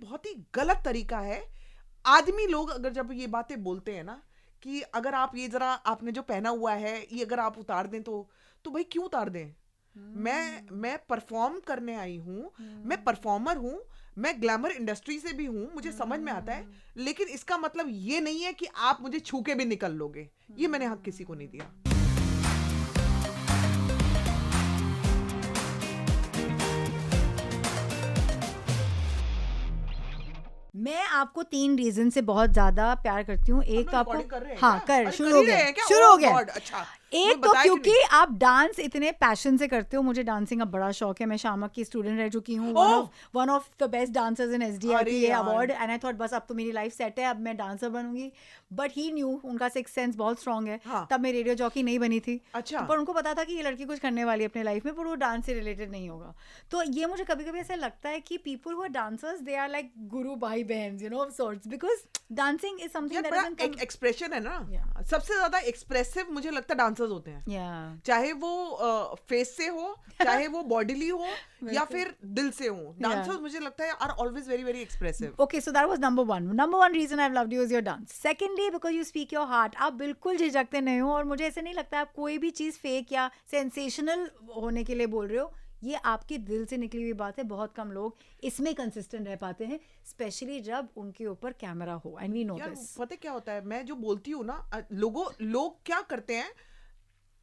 बहुत ही गलत तरीका है। आदमी लोग अगर जब ये बातें बोलते हैं ना कि अगर आप ये जरा आपने जो पहना हुआ है ये अगर आप उतार दें तो भाई क्यों उतार दें? मैं परफॉर्म करने आई हूँ, मैं परफॉर्मर हूँ, मैं ग्लैमर इंडस्ट्री से भी हूँ, मुझे समझ में आता है, लेकिन इसका मतलब ये नहीं है कि आप मुझे छू के भी निकल लोगे। ये मैंने हक किसी को नहीं दिया। मैं आपको 3 रीजन से बहुत ज्यादा प्यार करती हूँ। एक तो आपको कर रहे हैं हाँ क्या? कर अरे शुरू कर हो ही रहे गया हैं क्या? शुरू Oh हो गया। God, अच्छा एक तो क्योंकि आप डांस इतने पैशन से करते हो, मुझे डांसिंग का बड़ा शौक है। मैं शामक की स्टूडेंट रह चुकी हूँ, one of the best dancers in SDIP ये अवार्ड, एंड आई थॉट बस अब तो मेरी लाइफ सेट है, अब मैं डांसर बनूंगी। बट ही न्यू, उनका सिक्स सेंस बहुत स्ट्रांग है। हाँ. तब मैं रेडियो जॉकी नहीं बनी थी। अच्छा. पर उनको पता था कि ये लड़की कुछ करने वाली है अपने लाइफ में, पर वो डांस से रिलेटेड नहीं होगा। तो ये मुझे कभी कभी ऐसा लगता है कि people who are dancers they are like गुरु भाई बहन, you know, of sorts, because dancing is something that doesn't come. Expression है ना, सबसे ज्यादा एक्सप्रेसिव मुझे लगता है डांसर्स होते हैं। चाहे वो फेस से हो, चाहे वो बॉडीली हो या फिर दिल से हो, डांसर्स मुझे लगता है are always very very expressive. Okay, so that was number one reason I have loved you is your dance. Secondly because you speak your heart. आप बिल्कुल झिझकते नहीं हो, और मुझे ऐसे नहीं लगता आप कोई भी चीज फेक या सेंसेशनल होने के लिए बोल रहे हो। ये आपके दिल से निकली हुई बात है। बहुत कम लोग इसमें कंसिस्टेंट रह पाते हैं, स्पेशली जब उनके ऊपर कैमरा हो, एंड वी नो दिस। पता क्या होता है, मैं जो बोलती हूँ ना, लोग क्या करते हैं,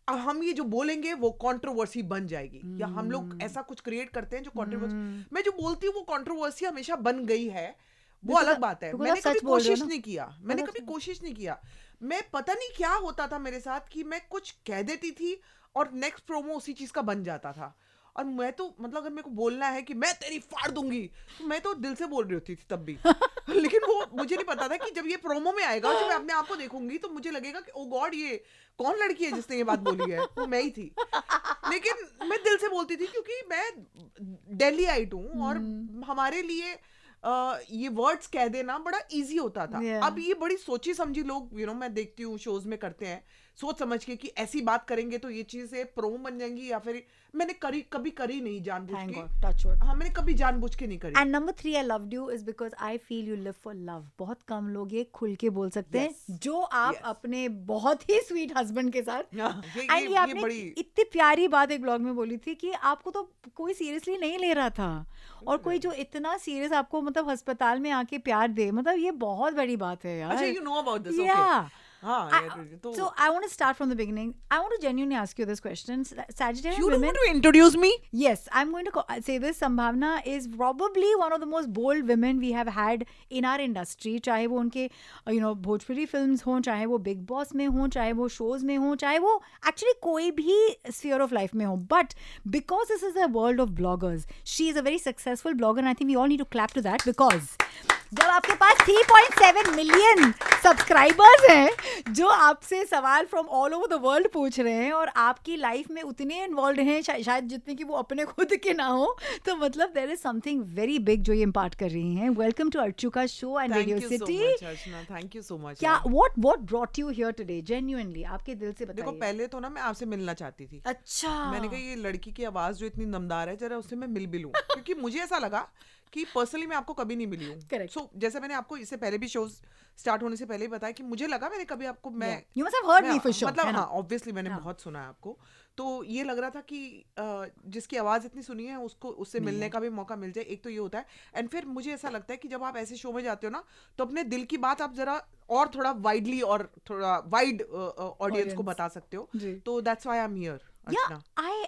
हम ये जो बोलेंगे वो कंट्रोवर्सी बन जाएगी, या हम लोग ऐसा कुछ क्रिएट करते हैं जो कंट्रोवर्सी, मैं जो बोलती हूँ वो कंट्रोवर्सी हमेशा बन गई है, वो अलग बात है। मैंने कभी कोशिश नहीं किया, मैं पता नहीं क्या होता था मेरे साथ कि मैं कुछ कह देती थी और नेक्स्ट प्रोमो उसी चीज का बन जाता था। और मैं तो मतलब अगर मेरे को बोलना है कि मैं तेरी फाड़ दूंगी, तो मैं तो दिल से बोल रही होती थी तब भी। लेकिन वो मुझे नहीं पता था कि जब ये प्रोमो में आएगा, जब मैं अपने आप को देखूंगी तो मुझे लगेगा कि ओ गॉड, ये कौन लड़की है जिसने ये बात बोली है? वो मैं ही थी। लेकिन मैं दिल से बोलती थी क्योंकि मैं दिल्ली आइट हूँ, और हमारे लिए ये वर्ड्स कह देना बड़ा इजी होता था। अब ये बड़ी सोची समझी लोग, यू नो, मैं देखती हूँ शोज में करते हैं, सोच समझ के कि ऐसी बात करेंगे तो ये चीजें प्रोमो बन जाएंगी, या फिर मैंने कभी करी नहीं जानबूझ के। हाँ, मैंने कभी जानबूझ के नहीं करी। And number 3 I loved you is because I feel you live for love. बहुत कम लोग ये खुल के बोल सकते हैं, जो आप अपने बहुत ही स्वीट हस्बैंड के साथ। एंड ये आपने इतनी प्यारी बात एक ब्लॉग में बोली थी कि आपको तो कोई सीरियसली नहीं ले रहा था, और कोई जो इतना सीरियस आपको मतलब अस्पताल में आके प्यार दे, मतलब ये बहुत बड़ी बात है यार। अच्छा, you know about this, okay. Yeah. So I want to start from the beginning. I want to genuinely ask you this question. Sagittarian you women. don't want to introduce me? Yes, I'm going to say this. Sambhavna is probably one of the most bold women we have had in our industry. चाहे वो उनके Bhojpuri films हों, चाहे वो big boss में हों, चाहे वो शोज में हों, चाहे वो एक्चुअली कोई भी sphere of life में हो. But because this is a world of bloggers, she is a very successful blogger, and I think we all need to clap to that, because जब आपके पास 3.7 मिलियन सब्सक्राइबर्स हैं जो आपसे सवाल from all over the world पूछ रहे हैं, और आपकी लाइफ में उतने इन्वॉल्व हैं शायद जितने कि वो अपने खुद के ना हो, तो मतलब there is something very big जो ये इम्पार्ट कर रही हैं। वेलकम टू अर्चू का show and Radio City. Thank you so much. क्या what brought you here today? Genuinely आपके दिल से बताइए। देखो, पहले तो ना मैं आपसे मिलना चाहती थी। अच्छा। मैंने कहा ये लड़की की आवाज जो इतनी नमदार है, जरा उससे मैं मिल भी लूं, क्योंकि मुझे ऐसा लगा कि पर्सनली मैं आपको कभी नहीं मिली हूँ। करेक्ट। सो जैसे मैंने आपको इससे पहले भी शोज स्टार्ट होने से पहले ही बताया कि मुझे लगा मैंने कभी आपको You must have heard me for sure, मतलब हाँ, ऑब्वियसली मैंने बहुत सुना है आपको, तो ये लग रहा था कि जिसकी आवाज इतनी सुनी है उससे मिलने का भी मौका मिल जाए। एक तो ये होता है, एंड फिर मुझे ऐसा लगता है कि जब आप ऐसे शो में जाते हो ना, तो अपने दिल की बात आप जरा और थोड़ा वाइडली और थोड़ा वाइड ऑडियंस को बता सकते हो, तो that's why I am here.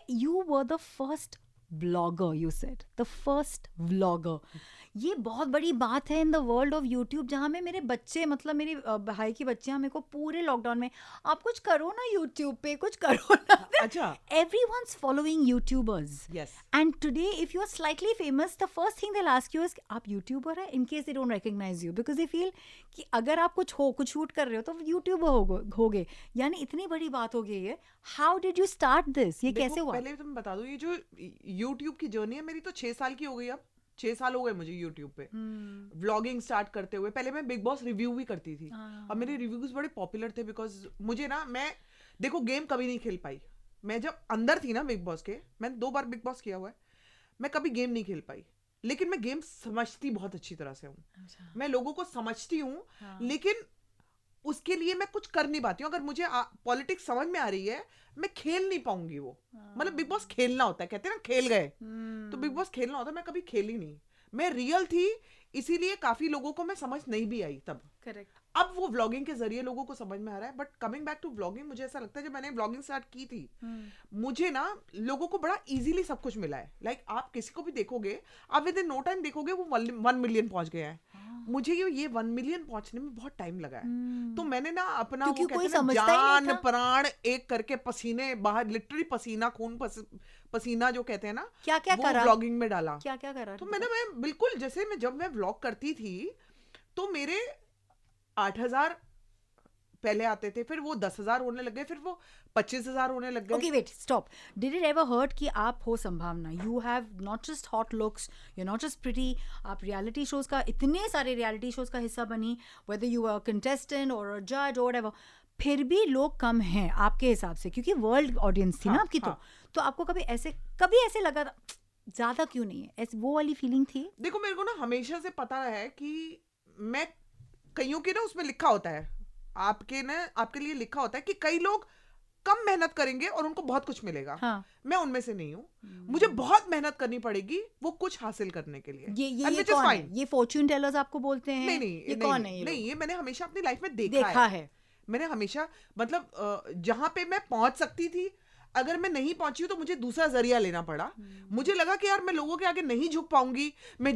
You were the first blogger, you said, the first vlogger. ये बहुत बड़ी बात है in the world of YouTube, जहाँ में मेरे बच्चे, मतलब मेरे भाई की बच्चियाँ मेरे को पूरे लॉकडाउन में, आप कुछ करो ना यूट्यूब पे, कुछ करो ना। अच्छा। Everyone's following YouTubers. Yes. And today, if you are slightly famous, the first thing they'll ask you is, आप YouTuber है? In case they don't recognize you, because they feel कि अगर आप कुछ शूट कर रहे हो तो YouTuber होगे। यानी इतनी बड़ी बात हो गई है। How did you start this? ये कैसे हुआ? पहले तो मैं बता दूं, ये जो YouTube की जर्नी है मेरी, तो 6 साल की हो गई। अब 6 साल हो गए मुझे YouTube पे व्लॉगिंग स्टार्ट करते हुए। पहले मैं बिग बॉस रिव्यू भी करती थी, और मेरे रिव्यूज बड़े पॉपुलर थे, बिकॉज मुझे ना, मैं देखो गेम कभी नहीं खेल पाई। मैं जब अंदर थी ना बिग बॉस के, मैंने 2 बार बिग बॉस किया हुआ है, मैं कभी गेम नहीं खेल पाई। लेकिन मैं गेम समझती बहुत अच्छी तरह से हूँ. अच्छा. मैं लोगों को समझती हूँ, हाँ. लेकिन उसके लिए मैं कुछ कर नहीं पाती हूँ. अगर मुझे पॉलिटिक्स समझ में आ रही है, मैं खेल नहीं पाऊंगी वो. मतलब बिग बॉस खेलना होता है, कहते हैं ना खेल गए, तो बिग बॉस खेलना होता है. मैं कभी खेली नहीं. मैं रियल थी, इसीलिए काफी लोगों को मैं समझ नहीं भी आई तब. करेक्ट. अब वो व्लॉगिंग के जरिए लोगों को समझ में आ रहा है. But coming back to vlogging, मुझे ऐसा लगता है जब मैंने व्लॉगिंग स्टार्ट की थी, मुझे ना लोगों को बड़ा इजीली सब कुछ मिला है. लाइक आप किसी को भी देखोगे, आप विद इन नो टाइम देखोगे वो 1 मिलियन पहुंच गया है. मुझे ये 1 मिलियन पहुंचने में बहुत टाइम लगा है. तो मैंने ना अपना वो क्योंकि कोई कहते हैं ना, समझता ही नहीं जान था. प्राण एक करके पसीने बाहर, लिटरली पसीना खून पसीना जो कहते हैं ना, क्या क्या वो करा, व्लॉगिंग में डाला. क्या क्या करा. तो मैं बिल्कुल, जैसे जब मैं व्लॉग करती थी तो मेरे 8,000 पहले आते थे, फिर वो 10,000 होने लग गए, फिर वो 25,000 होने लग गए. Okay, wait, stop. Did it ever hurt कि आप हो संभावना? You have not just hot looks, you're not just pretty. आप reality shows का, इतने सारे reality shows का हिस्सा बनी, whether you were a contestant or a judge or whatever. फिर भी लोग कम हैं आपके हिसाब से, क्योंकि वर्ल्ड ऑडियंस थी ना आपकी. तो आपको कभी ऐसे लगा था ज्यादा क्यों नहीं है, ऐसे वो वाली फीलिंग थी? देखो, मेरे को ना हमेशा से पता है कि मैं, कईयों के ना उसमें लिखा होता है, आपके लिए लिखा होता है कि कई लोग कम मेहनत करेंगे और उनको बहुत कुछ मिलेगा. हाँ. मैं उनमें से नहीं हूँ. मुझे बहुत मेहनत करनी पड़ेगी वो कुछ हासिल करने के लिए. ये कौन है? ये फॉर्च्यून टेलर्स आपको बोलते हैं? नहीं, ये कौन है? नहीं, ये मैंने हमेशा अपनी लाइफ में देखा है. मैंने हमेशा, मतलब जहां पे मैं पहुंच सकती थी, अगर मैं नहीं पहुंची हूं तो मुझे दूसरा जरिया लेना पड़ा. मुझे लगा कि यार मैं लोगों के आगे नहीं झुक पाऊंगी. मैं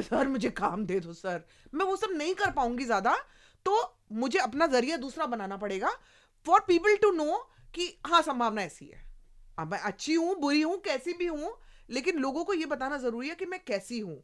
सर मुझे काम दे दो सर, मैं वो सब नहीं कर पाऊंगी ज्यादा. तो मुझे अपना जरिया दूसरा बनाना पड़ेगा फॉर पीपल टू नो कि हाँ, संभावना ऐसी है. अब मैं अच्छी हूँ, बुरी हूँ, कैसी भी हूँ, लेकिन लोगों को ये बताना जरूरी है कि मैं कैसी हूँ.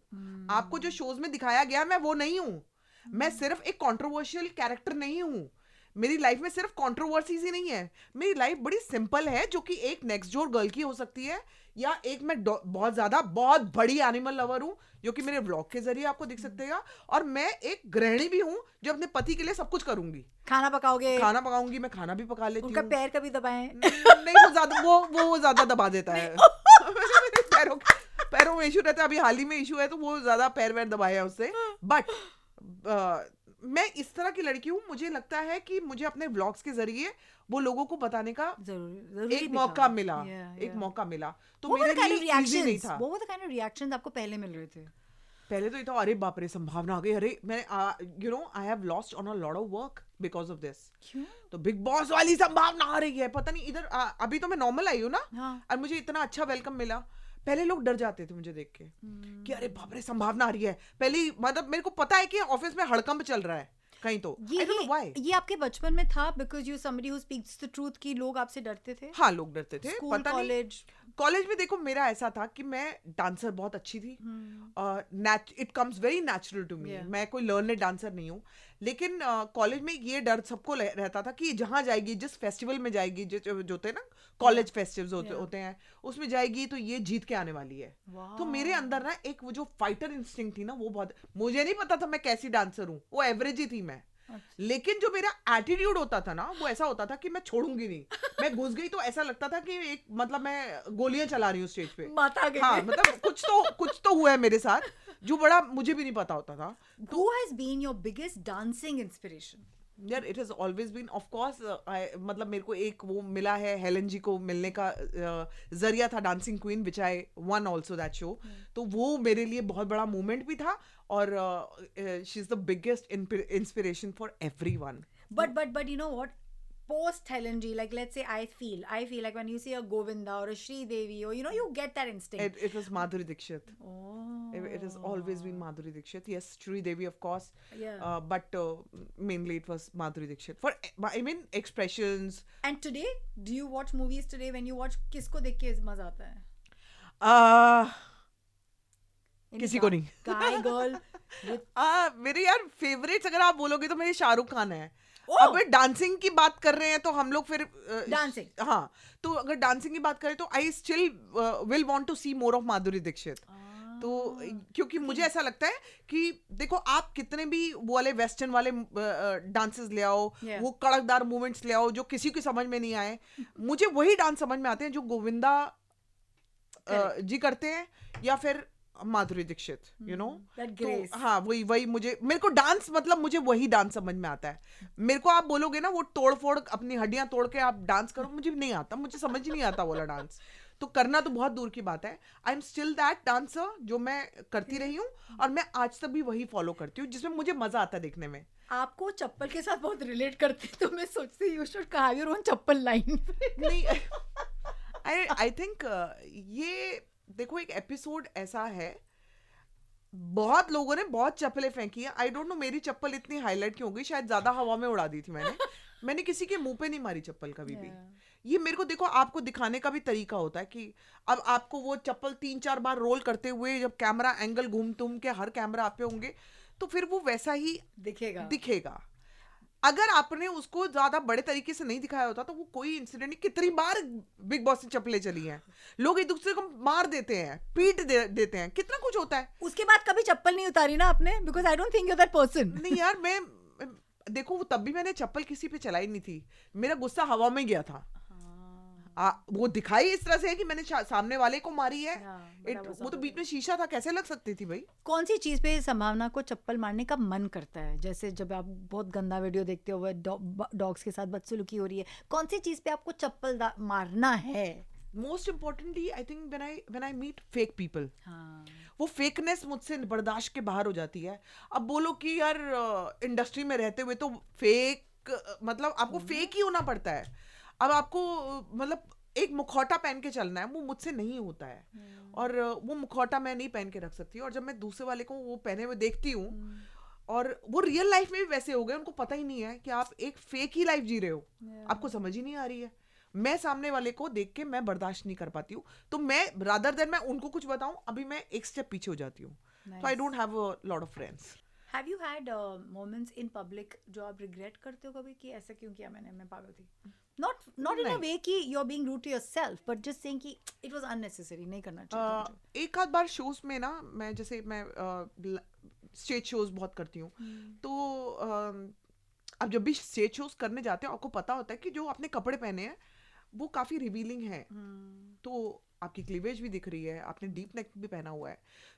आपको जो शोज में दिखाया गया, मैं वो नहीं हूँ. मैं सिर्फ एक कंट्रोवर्शियल कैरेक्टर नहीं हूँ. मेरी लाइफ में सिर्फ कंट्रोवर्सीज ही नहीं है. मेरी लाइफ बड़ी सिंपल है, जो कि एक नेक्स्ट डोर गर्ल की हो सकती है, या एक मैं बहुत बड़ी एनिमल लवर हूँ, जो कि मेरे व्लॉग के जरिए आपको दिख सकते हैं. और मैं एक गृहिणी भी हूँ, जो अपने पति के लिए सब कुछ करूंगी. खाना पकाऊंगी, मैं खाना भी पका लेती हूँ. उनका पैर कभी दबाएं? नहीं, वो ज्यादा दबा देता है. पैरों में इशू रहता है. अभी हाल ही में इशू है, तो वो ज्यादा पैर वैर दबाया उससे. बट मैं इस तरह की लड़की हूँ. मुझे लगता है कि मुझे अपने व्लॉग्स के जरिए वो लोगों को बताने का एक मौका मिला. तो मेरे लिए इजी नहीं था. What were the kind of reactions आपको पहले मिल रहे थे? पहले तो ये था, अरे बाप रे, संभावना आ गई. अरे मैं I have lost on a lot of work because of this. क्यों? तो बिग बॉस वाली संभावना आ रही है, पता नहीं इधर. अभी तो मैं नॉर्मल आई हूँ ना. हाँ. और मुझे इतना अच्छा वेलकम मिला. पहले लोग डर जाते थे मुझे देख के कि अरे बाप रे, संभावना आ रही है. पहले मतलब मेरे को पता है कि ऑफिस में हड़कंप चल रहा है कहीं. तो I don't know why. ये आपके बचपन में था because you somebody who speaks the truth की लोग आपसे डरते थे? हाँ, लोग डरते थे. स्कूल, कॉलेज में देखो, मेरा ऐसा था कि मैं डांसर बहुत अच्छी थी. It comes very natural to me. मैं कोई लर्नड डांसर नहीं हूँ. लेकिन कॉलेज में ये डर सबको रहता था कि जहां जाएगी, जिस फेस्टिवल में जाएगी, जो होते हैं ना कॉलेज फेस्टिवल्स होते हैं, उसमें जाएगी तो ये जीत के आने वाली है. तो मेरे अंदर ना एक वो जो फाइटर इंस्टिंक्ट थी ना, वो बहुत. मुझे नहीं पता था मैं कैसी डांसर हूँ, वो एवरेज ही थी मैं. लेकिन जो मेरा एटीट्यूड होता था ना, वो ऐसा होता था कि मैं छोड़ूंगी नहीं. मैं घुस गई तो ऐसा लगता था कि एक, मतलब मैं गोलियां चला रही हूँ स्टेज पे. हाँ, मतलब कुछ तो हुआ है मेरे साथ, जो बड़ा मुझे भी नहीं पता होता था. Who has been your biggest dancing inspiration? यार, it has always been, of course, मतलब मेरे को एक वो मिला है, हेलन जी को मिलने का जरिया था, dancing queen, which I one also that show. तो वो मेरे लिए बहुत बड़ा मोमेंट भी था. और she is the biggest inspiration for everyone. But you know what? Post Helen G, like let's say I feel like when you see a Govinda or a Shri Devi, or you get that instinct. It was Madhuri Dixit. Oh. It has always been Madhuri Dixit. Yes, Shri Devi of course. Yeah. But mainly it was Madhuri Dixit. I mean expressions. And today, do you watch movies today? When you watch, किसको देख के मजा आता है? किसी को नहीं. Guy, girl. मेरे यार फेवरेट्स अगर आप बोलोगे तो मेरे शाहरुख खान है. अब डांसिंग की बात कर रहे हैं तो हम लोग फिर डांसिंग. हाँ, तो अगर डांसिंग की बात करें तो I still will want to see more of Madhuri Dixit. तो क्योंकि मुझे ऐसा लगता है कि देखो, आप कितने भी वो वाले वेस्टर्न वाले डांसेस ले आओ, वो कड़कदार मूवमेंट्स ले आओ जो किसी की समझ में नहीं आए, मुझे वही डांस समझ में आते हैं जो गोविंदा जी करते हैं, या फिर Madhuri Dixit, you know, that तो grace. हाँ वही मुझे, मेरे को डांस मतलब मुझे वही डांस समझ में आता है। मेरे को आप बोलोगे ना वो तोड़ फोड़ अपनी हड्डियां तोड़ के आप डांस करो, मुझे नहीं आता, मुझे समझ ही नहीं आता वाला डांस। तो करना तो बहुत दूर की बात है। I am still that dancer जो मैं करती रही हूँ, और मैं आज तक भी वही फॉलो करती हूँ जिसमें मुझे मजा आता है देखने में। आपको चप्पल के साथ बहुत रिलेट करती, तो मैं सोचती you should have your own chappal line. नहीं, आई थिंक ये देखो एक एपिसोड ऐसा है, बहुत लोगों ने बहुत चप्पलें फेंकी है। आई डोंट नो मेरी चप्पल इतनी हाईलाइट क्यों हो गई, शायद ज्यादा हवा में उड़ा दी थी मैंने किसी के मुंह पे नहीं मारी चप्पल कभी भी। ये मेरे को देखो आपको दिखाने का भी तरीका होता है कि अब आपको वो चप्पल 3-4 बार रोल करते हुए जब कैमरा एंगल घूम तुम के हर कैमरा आप पे होंगे तो फिर वो वैसा ही दिखेगा। अगर आपने उसको ज्यादा बड़े तरीके से नहीं दिखाया होता तो वो कोई इंसिडेंट नहीं। कितनी बार बिग बॉस से चप्पलें चली हैं, लोग एक दूसरे को मार देते हैं, पीट देते हैं, कितना कुछ होता है। उसके बाद कभी चप्पल नहीं उतारी ना आपने? Because I don't think you that person. नहीं यार, मैं देखो वो तब भी मैंने चप्पल किसी पे चलाई नहीं थी, मेरा गुस्सा हवा में गया था। वो दिखाई इस तरह से है कि मैंने सामने वाले को मारी है। वो तो बीच में शीशा था, कैसे लग सकती थी भाई। कौन सी चीज पे संभावना को चप्पल मारने का मन करता है? जैसे जब आप बहुत गंदा वीडियो देखते हो, डॉग्स के साथ बदसलूकी हो रही है, कौन सी चीज पे आपको चप्पल मारना है? Most importantly I think when I meet fake people, वो फेकनेस मुझसे बर्दाश्त के बाहर हो जाती है। अब बोलो कि यार इंडस्ट्री में रहते हुए तो फेक मतलब आपको फेक ही होना पड़ता है। अब आपको मतलब एक मुखौटा पहन के चलना है, वो मुझसे नहीं होता है। और वो मुखौटा मैं नहीं पहन के रख सकती। और जब मैं दूसरे वाले को वो पहने हुए देखती हूँ, और वो रियल लाइफ में भी वैसे हो गए, उनको पता ही नहीं है कि आप एक फेक ही लाइफ जी रहे हो, आपको समझ ही नहीं आ रही है। मैं सामने वाले को देख के मैं बर्दाश्त नहीं कर पाती हूँ, तो मैं रादर देन मैं उनको कुछ बताऊं, अभी मैं एक स्टेप पीछे हो जाती हूँ। तो I don't have a lot of friends. Have you had moments in public जो आप regret करते हो कभी कि ऐसा क्यों किया मैंने, मैं पागल थी? Not in a way कि you're being rude to yourself, but just saying कि it was unnecessary, नहीं करना चाहिए। एक आध बार शोज में ना, मैं जैसे मैं स्टेज शोज बहुत करती हूँ, तो अब जब भी स्टेज शोज करने जाते हो आपको पता होता है कि जो आपने कपड़े पहने हैं वो काफी रिवीलिंग है, तो आपकी क्लीवेज भी दिख रही है, आपने डीप नेक भी पहना हुआ है,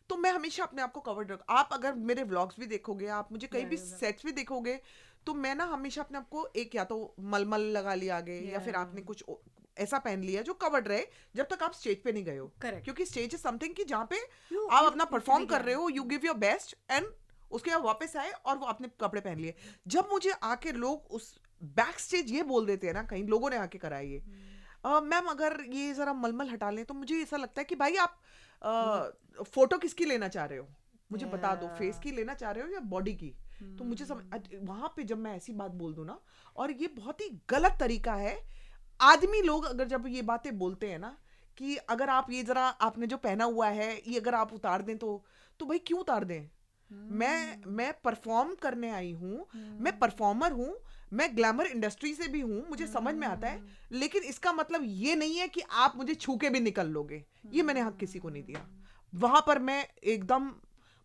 तो मैं हमेशा अपने आप को कवर्ड रख। आप अगर मेरे व्लॉग्स भी देखोगे, आप मुझे कहीं भी सेट्स भी देखोगे, तो मैं ना हमेशा अपने आप को एक या तो मलमल लगा लिया आगे, या फिर आपने कुछ ऐसा पहन लिया जो कवर्ड रहे जब तक आप स्टेज पे नहीं गए हो। क्योंकि स्टेज इज समथिंग कि जहाँ पे आप अपना परफॉर्म कर रहे हो, you give your best, and उसके बाद वापस आए और वो अपने कपड़े पहन लिए। जब मुझे आके लोग उस बैक स्टेज ये बोल देते हैं ना, कहीं लोगों ने आके कराई है, मैम अगर ये जरा मलमल हटा लें, तो मुझे ऐसा लगता है कि भाई आप फोटो किसकी लेना चाह रहे हो, मुझे बता दो, फेस की लेना चाह रहे हो या बॉडी की। तो मुझे वहां पे जब मैं ऐसी बात बोल दूं ना, और ये बहुत ही गलत तरीका है। आदमी लोग अगर जब ये बातें बोलते हैं ना कि अगर आप ये जरा आपने जो पहना हुआ है ये अगर आप उतार दें, तो भाई क्यों उतार दें? मैं परफॉर्म करने आई हूँ, मैं परफॉर्मर हूँ, मैं ग्लैमर इंडस्ट्री से भी हूँ, मुझे समझ में आता है, लेकिन इसका मतलब ये नहीं है कि आप मुझे छू के भी निकल लोगे। ये मैंने हक किसी को नहीं दिया। वहां पर मैं एकदम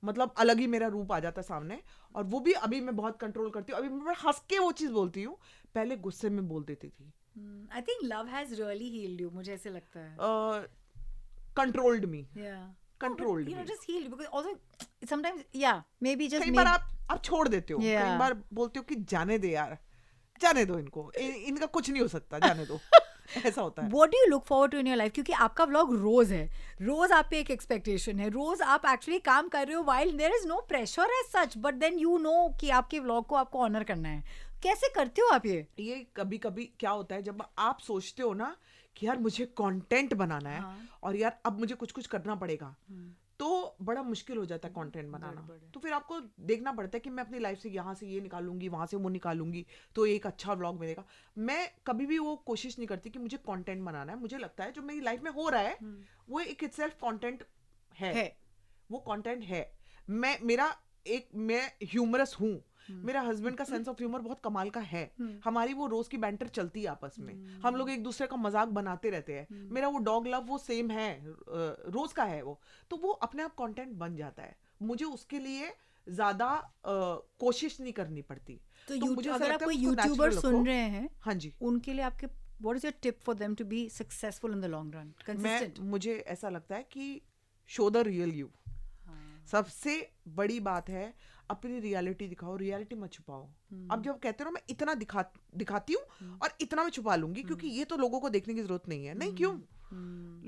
मतलब अलग ही मेरा रूप आ जाता सामने, और वो भी अभी मैं बहुत कंट्रोल करती हूँ। अभी मैं हंस के वो चीज बोलती हूँ, पहले गुस्से में बोल देती थी। I think love has really heeled you, मुझे ऐसे लगता है। Controlled me, controlled you know, just healed, because also sometimes maybe just कई बार आप छोड़ देते हो, कई बार बोलते हो कि जाने दे यार, जाने दो इनको, इनका कुछ नहीं हो सकता, जाने दो। ऐसा होता है। What do you look forward to in your life? क्योंकि आपका व्लॉग रोज है, रोज आप पे एक एक्सपेक्टेशन है, रोज आप एक्चुअली काम कर रहे हो while there is no pressure as such, but then you know कि आपके व्लॉग को आपको ऑनर करना है। कैसे करते हो आप ये कभी कभी क्या होता है जब आप सोचते हो ना कि यार मुझे कंटेंट बनाना है, और यार अब मुझे कुछ कुछ करना पड़ेगा, तो बड़ा मुश्किल हो जाता है कंटेंट बनाना। तो फिर आपको देखना पड़ता है कि मैं अपनी लाइफ से यहाँ से ये निकालूंगी, वहां से वो निकालूंगी, तो एक अच्छा व्लॉग मिलेगा। मैं कभी भी वो कोशिश नहीं करती कि मुझे कंटेंट बनाना है। मुझे लगता है जो मेरी लाइफ में हो रहा है वो एक इटसेल्फ कंटेंट है, वो कंटेंट है। मैं ह्यूमरस हूँ, मेरा हस्बैंड का सेंस ऑफ ह्यूमर बहुत कमाल का है, हमारी वो रोज की बैंटर चलती है आपस में, हम लोग एक दूसरे का मजाक बनाते रहते हैं, मेरा वो डॉग लव वो सेम है, रोज का है वो, तो वो अपने आप कंटेंट बन जाता है। मुझे उसके लिए ज्यादा कोशिश नहीं करनी पड़ती। तो मुझे अगर आप कोई यूट्यूबर सुन रहे हैं, हाँ जी, उनके लिए आपके what is your tip for them to be successful in the long run, consistent? मुझे ऐसा लगता है कि शो द रियल यू। सबसे बड़ी बात है अपनी रियलिटी दिखाओ, रियलिटी मत छुपाओ। अब जब कहते हो ना मैं इतना दिखाती हूँ और इतना मैं छुपा लूंगी क्योंकि ये तो लोगों को देखने की जरूरत नहीं है, नहीं क्यों,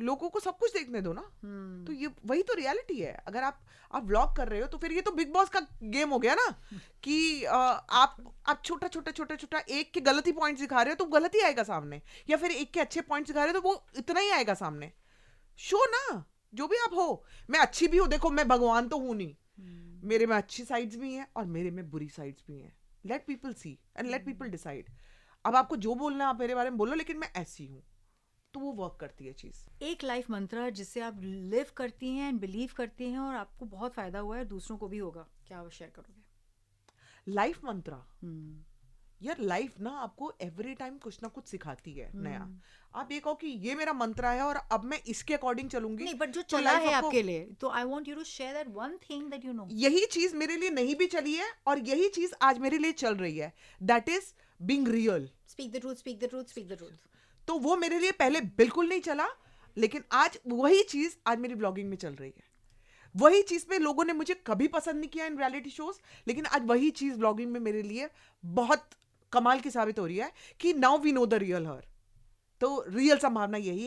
लोगों को सब कुछ देखने दो ना। तो ये वही तो रियलिटी है। अगर आप व्लॉग कर रहे हो तो फिर ये तो बिग बॉस का गेम हो गया ना कि आप छोटा एक के गलत ही पॉइंट्स दिखा रहे हो तो गलत ही आएगा सामने, या फिर एक के अच्छे पॉइंट्स दिखा रहे हो तो वो इतना ही आएगा सामने। शो ना जो भी आप हो, मैं अच्छी भी हूँ, देखो मैं भगवान तो हूं नहीं, मेरे में अच्छी साइड्स भी हैं और मेरे में बुरी साइड्स भी हैं। Let people see and let people decide. अब आपको जो बोलना है आप मेरे बारे में बोलो, लेकिन मैं ऐसी हूँ, तो वो वर्क करती है चीज। एक लाइफ मंत्र जिससे आप लिव करती हैं एंड बिलीव करती हैं और आपको बहुत फायदा हुआ है, दूसरों को भी होगा, क्या आप शेयर करोगे? लाइफ मंत्र यार, लाइफ ना आपको एवरी टाइम कुछ ना कुछ सिखाती है नया। आप ये कहो कि ये मेरा मंत्र है और अब मैं इसके अकॉर्डिंग चलूंगी, नहीं, बट जो तो चला life है आपको- आपके लिए, तो I want you to share that one thing that you know. यही चीज मेरे लिए नहीं भी चली है और यही चीज आज मेरे लिए चल रही है, that is being real. Speak the truth, speak the truth, speak the truth. तो वो मेरे लिए पहले बिल्कुल नहीं चला, लेकिन आज वही चीज आज मेरी ब्लॉगिंग में चल रही है। वही चीज पे लोगों ने मुझे कभी पसंद नहीं किया इन रियलिटी शोज, लेकिन आज वही चीज ब्लॉगिंग में मेरे लिए बहुत कमाल की साबित हो रही है कि now we know the real her. तो रियल संभावना यही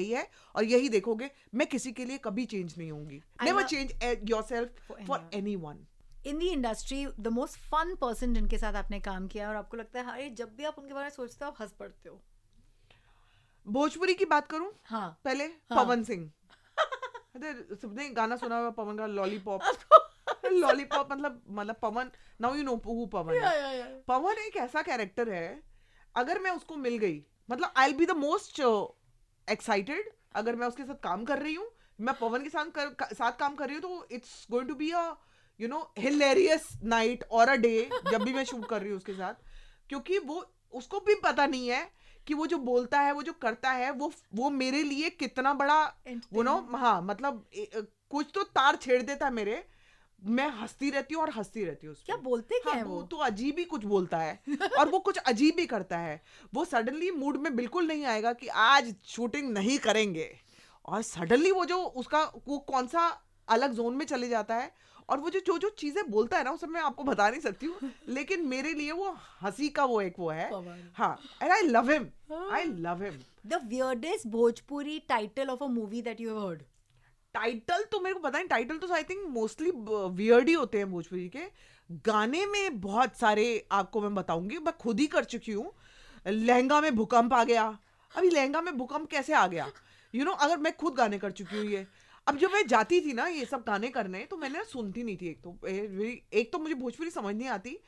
है और यही देखोगे। मैं किसी के लिए कभी चेंज नहीं होंगी। Never change yourself for anyone. In the industry the most fun person जिनके साथ आपने काम किया और आपको लगता है अरे जब भी आप उनके बारे में सोचते हो आप हंस पड़ते हो? भोजपुरी की बात करूं हाँ, पहले, पवन सिंह। सबने गाना सुना हुआ पवन का, लॉलीपॉप। लॉलीपॉप मतलब पवन, नाउ यू नो हु पवन है। पवन एक ऐसा कैरेक्टर है, अगर मैं उसको मिल गई, मतलब I will be the most excited. अगर मैं उसके साथ काम कर रही हूँ, मैं पवन के साथ काम कर रही हूँ, तो it's going to be a hilarious night और अ डे जब भी मैं शूट कर रही हूँ उसके साथ। क्योंकि वो, उसको भी पता नहीं है कि वो जो बोलता है, वो जो करता है, वो मेरे लिए कितना बड़ा हाँ, मतलब कुछ तो तार छेड़ देता है मेरे। मैं हंसती रहती हूँ और हंसती रहती हूँ। क्या बोलते क्या हाँ, है वो तो अजीब ही कुछ बोलता है और वो कुछ अजीब ही करता है। वो सडनली मूड में बिल्कुल नहीं आएगा कि आज शूटिंग नहीं करेंगे, और सडनली वो जो उसका वो कौन सा अलग जोन में चले जाता है, और वो जो चीजें बोलता है ना, उस सब मैं आपको बता नहीं सकती हूँ, लेकिन मेरे लिए वो हंसी का वो है। हाँ, and I love him, I love him. The weirdest Bhojpuri title of a movie that you have heard? Title तो मेरे को पता नहीं, टाइटल तो आई थिंक मोस्टली वियर्ड ही होते हैं भोजपुरी के। गाने में बहुत सारे आपको मैं बताऊंगी, मैं खुद ही कर चुकी हूँ। लहंगा में भूकंप आ गया। अभी लहंगा में भूकंप कैसे आ गया? अगर मैं खुद गाने कर चुकी हूँ ये। अब जब मैं जाती थी ना ये सब गाने करने, तो मैंने ना सुनती नहीं थी। एक तो मुझे भोजपुरी समझ नहीं आती,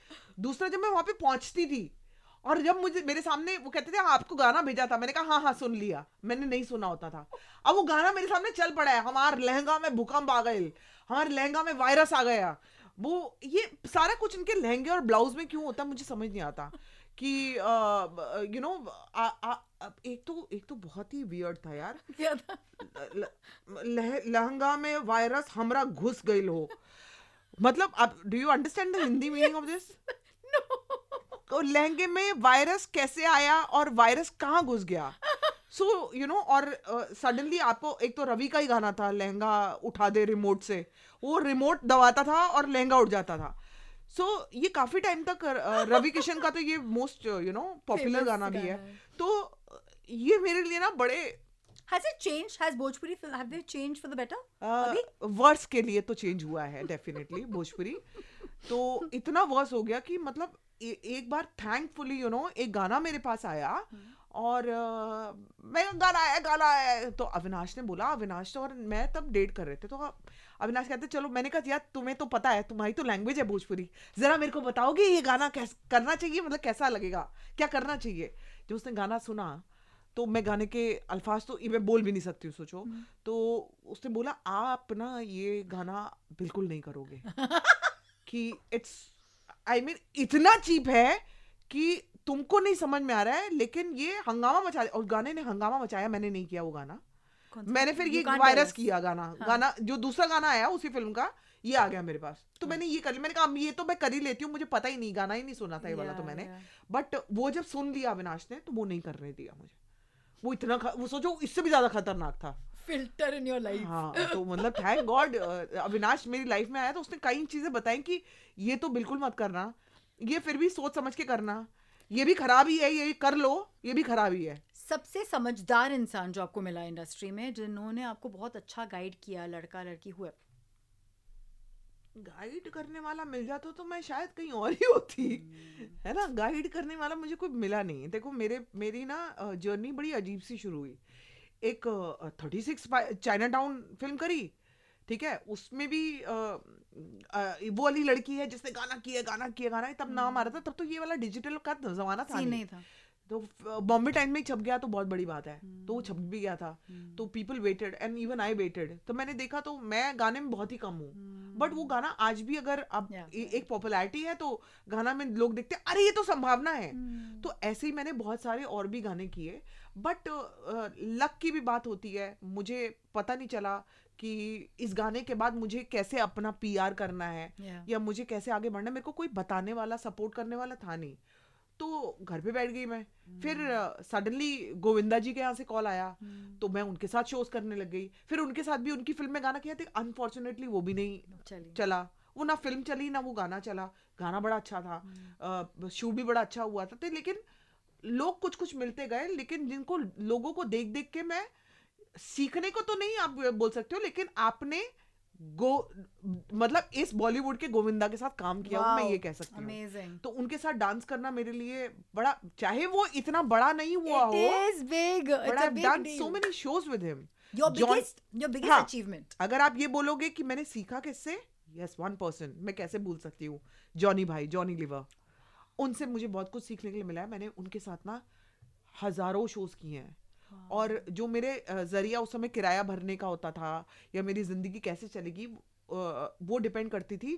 दूसरा जब मैं वहां पे पहुंचती थी और जब मेरे सामने वो कहते थे आपको गाना भेजा था, मैंने कहा हाँ सुन लिया, मैंने नहीं सुना होता था। अब वो गाना मेरे सामने चल पड़ा है, हमारे लहंगा में भूकंप आ गए, हमारे लहंगा में वायरस आ गया। वो ये सारा कुछ इनके लहंगे और ब्लाउज में क्यों होता है मुझे समझ नहीं आता कि एक तो बहुत ही वियर्ड था यार। क्या था? लहंगा में वायरस हमरा घुस गई हो, मतलब अब do you understand the Hindi meaning of this? तो लहंगे में वायरस कैसे आया और वायरस कहाँ घुस गया? सो और सडनली आपको, एक तो रवि का ही गाना था, लहंगा उठा दे रिमोट से, वो रिमोट दबाता था और लहंगा उठ जाता था। सो ये काफी टाइम तक रवि किशन का तो ये मोस्ट पॉपुलर गाना भी है। तो ये मेरे लिए ना बड़े Has it changed? Has Bhojpuri film, have they changed for the better? Worse के लिए तो चेंज हुआ है डेफिनेटली भोजपुरी। तो इतना वर्स हो गया कि मतलब एक बार थैंकफुली एक गाना मेरे पास आया और मैं गाना आया तो अविनाश ने बोला, अविनाश और मैं तब डेट कर रहे थे, तो अविनाश कहते चलो, मैंने कहा यार तुम्हें तो पता है, तुम्हारी तो लैंग्वेज है भोजपुरी, जरा मेरे को बताओगे ये गाना करना चाहिए, मतलब कैसा लगेगा, क्या करना चाहिए। जो उसने गाना सुना तो मैं गाने के अल्फाज तो मैं बोल भी नहीं सकती हूँ, सोचो। तो उसने बोला आप ना ये गाना बिल्कुल नहीं करोगे कि इट्स इतना चीप है कि तुमको नहीं समझ में आ रहा है, लेकिन ये हंगामा मचा, और गाने ने हंगामा मचाया। मैंने नहीं किया वो गाना, मैंने फिर ये वायरस किया गाना जो दूसरा गाना आया उसी फिल्म का, ये आ गया मेरे पास, तो मैंने ये कर लिया। मैंने कहा ये तो मैं कर ही लेती हूँ, मुझे पता ही नहीं, गाना ही नहीं सुना था ये वाला तो मैंने। बट वो जब सुन लिया अविनाश ने तो वो नहीं करने दिया मुझे। वो इतना वो सोचो इससे भी ज्यादा खतरनाक था। filter in your life. हाँ, तो मतलब थैंक गॉड अविनाश मेरी लाइफ में आया तो उसने कई चीजें बताई कि ये तो बिल्कुल मत करना, ये फिर भी सोच समझ के करना, ये भी खराब ही है, ये कर लो, ये भी खराब ही है. सबसे समझदार इंसान जो आपको मिला इंडस्ट्री में, जिन्होंने आपको बहुत अच्छा गाइड किया, लड़का लड़की हुए? गाइड करने वाला मिल जाता तो मैं शायद कहीं और ही होती, है ना. गाइड करने वाला मुझे कोई मिला नहीं. देखो मेरी ना जर्नी बड़ी अजीब सी शुरू हुई. एक 36 चाइना टाउन फिल्म करी, ठीक है. उसमें भी वो वाली लड़की है जिसने गाना किया, तब नाम आ रहा था. तब तो ये वाला डिजिटल का जमाना था नहीं था. तो बॉम्बे टाइम में छप गया तो बहुत बड़ी बात है. तो वो छप भी गया था, तो people waited and even I waited. तो मैंने देखा तो मैं गाने में बहुत ही कम हूँ, बट वो गाना आज भी अगर अब एक पॉपुलैरिटी है तो गाना में लोग देखते हैं अरे ये तो संभावना है. तो ऐसे ही मैंने बहुत सारे और भी गाने किए, बट लक की भी बात होती है. मुझे पता नहीं चला कि इस गाने के बाद मुझे कैसे अपना पीआर करना है या मुझे कैसे आगे बढ़ना है. मेरे को कोई बताने वाला, सपोर्ट करने वाला था नहीं. तो घर पे बैठ गई मैं. फिर सडनली गोविंदा जी के यहाँ से कॉल आया, तो मैं उनके साथ शोज करने लग गई. फिर उनके साथ भी उनकी फिल्म में गाना किया था. अनफॉर्चुनेटली वो भी नहीं चला. वो ना फिल्म चली ना वो गाना चला. गाना बड़ा अच्छा था, शूट भी बड़ा अच्छा हुआ था. तो लेकिन लोग कुछ मिलते गए, लेकिन जिनको लोगों को देख देख के मैं सीखने को तो नहीं आप बोल सकते हो, लेकिन आपने मतलब इस बॉलीवुड के गोविंदा के साथ काम किया हूं, मैं ये कह सकती हूँ. तो उनके साथ डांस करना मेरे लिए बड़ा, चाहे वो इतना बड़ा नहीं हुआ हो, but I've done so many shows with him. Your biggest achievement. अगर आप ये बोलोगे कि मैंने सीखा किससे, yes, one person, मैं कैसे भूल सकती हूँ, जॉनी लीवर. उनसे मुझे बहुत कुछ सीखने के लिए मिला है. मैंने उनके साथ ना हजारों शोज किए हैं. और जो मेरे जरिया उस समय किराया भरने का होता था या मेरी जिंदगी कैसे चलेगी, वो डिपेंड करती थी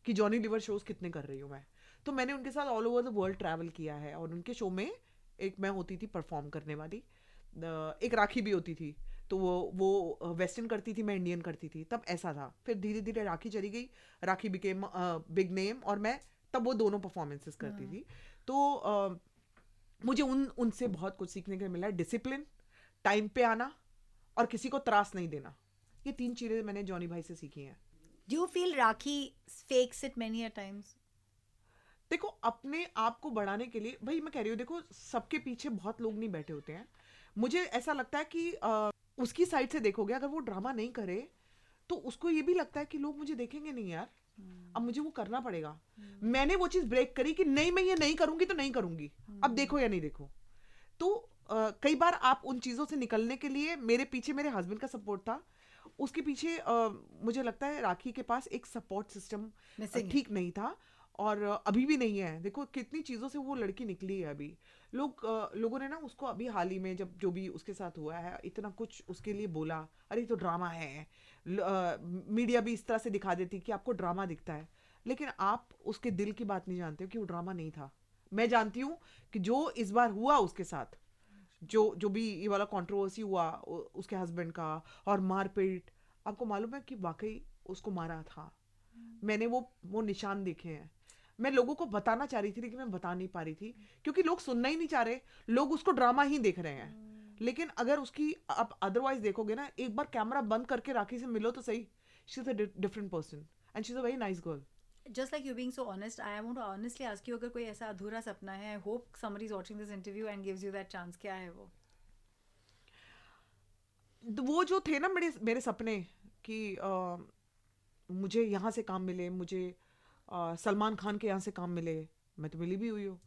कि जॉनी लीवर शोज कितने कर रही हूँ मैं. तो मैंने उनके साथ all over the world travel किया है. और उनके शो में एक मैं होती थी परफॉर्म करने वाली, एक राखी भी होती थी. तो वो वेस्टर्न करती थी, मैं इंडियन करती थी. तब ऐसा था. फिर धीरे धीरे राखी चली गई, राखी बिकेम बिग नेम, और मैं तब वो दोनों परफॉर्मेंसेस करती थी. तो मुझे उनसे बहुत कुछ सीखने के लिए मिला है. डिसिप्लिन, टाइम पे आना, और किसी को त्रास नहीं देना. ये 3 चीजें मैंने जॉनी भाई से सीखी हैं. Do you feel Rakhi fakes it many a times? देखो, अपने आप को बढ़ाने के लिए, भाई मैं कह रही हूँ, देखो सबके पीछे बहुत लोग नहीं बैठे होते हैं. मुझे ऐसा लगता है कि उसकी साइड से देखोगे, अगर वो ड्रामा नहीं करे तो उसको ये भी लगता है कि लोग मुझे देखेंगे नहीं यार, अब मुझे वो करना पड़ेगा. मैंने वो चीज ब्रेक करी कि नहीं, मैं ये नहीं करूंगी तो नहीं करूंगी, अब देखो या नहीं देखो. तो कई बार आप उन चीजों से निकलने के लिए, मेरे पीछे मेरे हस्बैंड का सपोर्ट था. उसके पीछे मुझे लगता है राखी के पास एक सपोर्ट सिस्टम ठीक नहीं था, और अभी भी नहीं है. देखो कितनी चीजों से वो लड़की निकली है. अभी लोगों ने ना उसको अभी हाल ही में, जब जो भी उसके साथ हुआ है, इतना कुछ उसके लिए बोला, अरे तो ड्रामा है. मीडिया भी इस तरह से दिखा देती कि आपको ड्रामा दिखता है, लेकिन आप उसके दिल की बात नहीं जानते हो कि वो ड्रामा नहीं था. मैं जानती हूँ कि जो इस बार हुआ उसके साथ, जो भी ये वाला कंट्रोवर्सी हुआ उसके हस्बैंड का, और मारपीट, आपको मालूम है कि वाकई उसको मारा था. मैंने वो निशान देखे हैं. मैं लोगों को बताना चाह रही थी, लेकिन मैं बता नहीं पा रही थी, क्योंकि लोग सुनना ही नहीं चाह रहे. लोग उसको ड्रामा ही देख रहे हैं. लेकिन अगर उसकी आप अदरवाइज देखोगे ना, एक बार कैमरा बंद करके राखी से मिलो तो सही, she is a different person and she is a very nice girl. Just like you being so honest, I want to honestly ask you, अगर कोई ऐसा अधूरा सपना है, I hope somebody is watching this interview and gives you that chance, क्या है वो? वो जो थे ना मेरे सपने कि मुझे यहाँ से काम मिले, मुझे सलमान खान के यहाँ से काम मिले, मैं तो मिली भी हुई हूँ.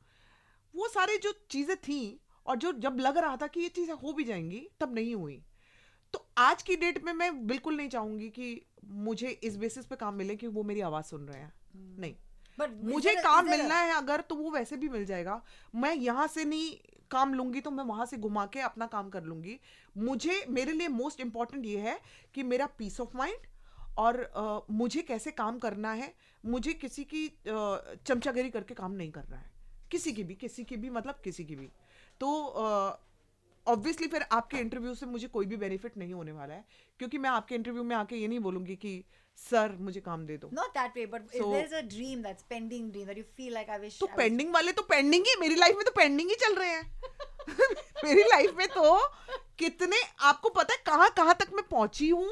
वो सारे जो चीज़ें थी, और जो जब लग रहा था कि ये चीज़ें हो भी जाएंगी, तब नहीं हुई. तो आज की डेट में मैं बिल्कुल नहीं चाहूंगी कि मुझे इस बेसिस पे काम मिले कि वो मेरी आवाज़ सुन रहे हैं. नहीं, मुझे काम मिलना है अगर, तो वो वैसे भी मिल जाएगा. मैं यहाँ से नहीं काम लूंगी तो मैं वहां से घुमा के अपना काम कर लूंगी. मेरे लिए मोस्ट इंपॉर्टेंट ये है कि मेरा पीस ऑफ माइंड, और मुझे कैसे काम करना है. मुझे किसी की चमचागिरी करके काम नहीं करना है, किसी की भी मतलब किसी की भी. तो ऑब्वियसली फिर आपके इंटरव्यू से मुझे कोई भी बेनिफिट नहीं होने वाला है, क्योंकि मैं आपके इंटरव्यू में आके ये नहीं बोलूंगी कि सर मुझे काम दे दो. Not that way, but if there's a dream that's pending dream that you feel like I wish. तो पेंडिंग वाले तो पेंडिंग ही, मेरी लाइफ में तो पेंडिंग ही चल रहे हैं. मेरी लाइफ में तो कितने, आपको पता है कहाँ तक मैं पहुंची हूँ,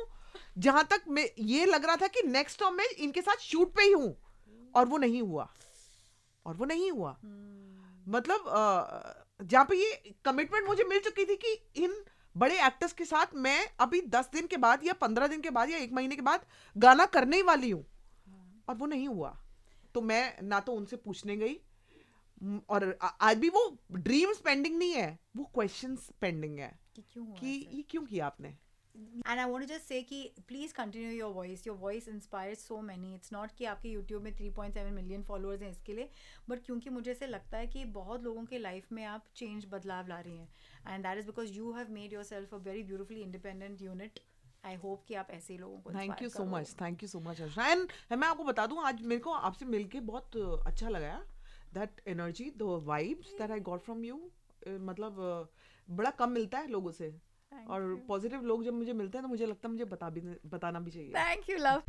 जहां तक मैं ये लग रहा था कि नेक्स्ट टाइम मैं इनके साथ शूट पे ही हूँ, और वो नहीं हुआ, मतलब जहाँ पे ये कमिटमेंट मुझे मिल चुकी थी कि इन बड़े एक्टर्स के साथ मैं अभी 10 दिन के बाद या 15 दिन के बाद या 1 महीने के बाद गाना करने ही वाली हूँ, और वो नहीं हुआ। तो मैं ना तो उनसे पूछने गई, और आज भी वो ड्रीम्स पेंडिंग नहीं है, वो क्वेश्चंस पेंडिंग है कि ये क्यों किया आपने। And I want to just say कि please continue your voice. Your voice inspires so many. It's not कि आपके YouTube में 3.7 मिलियन फॉलोअर्स हैं इसके लिए, बट क्योंकि मुझे ऐसे लगता है कि बहुत लोगों के लाइफ में आप चेंज, बदलाव ला रही हैं, and that is because you have made yourself a very beautifully independent unit. I hope कि आप ऐसे ही लोगों को thank you so much Archana. And मैं आपको बता दूं, आज मेरे को आपसे मिलके बहुत अच्छा लगा, that energy, the vibes that I got from you, मतलब बड़ा कम मिलता है लोगों से, और पॉजिटिव लोग जब मुझे मिलते हैं तो मुझे लगता है मुझे बताना भी चाहिए। Thank you love.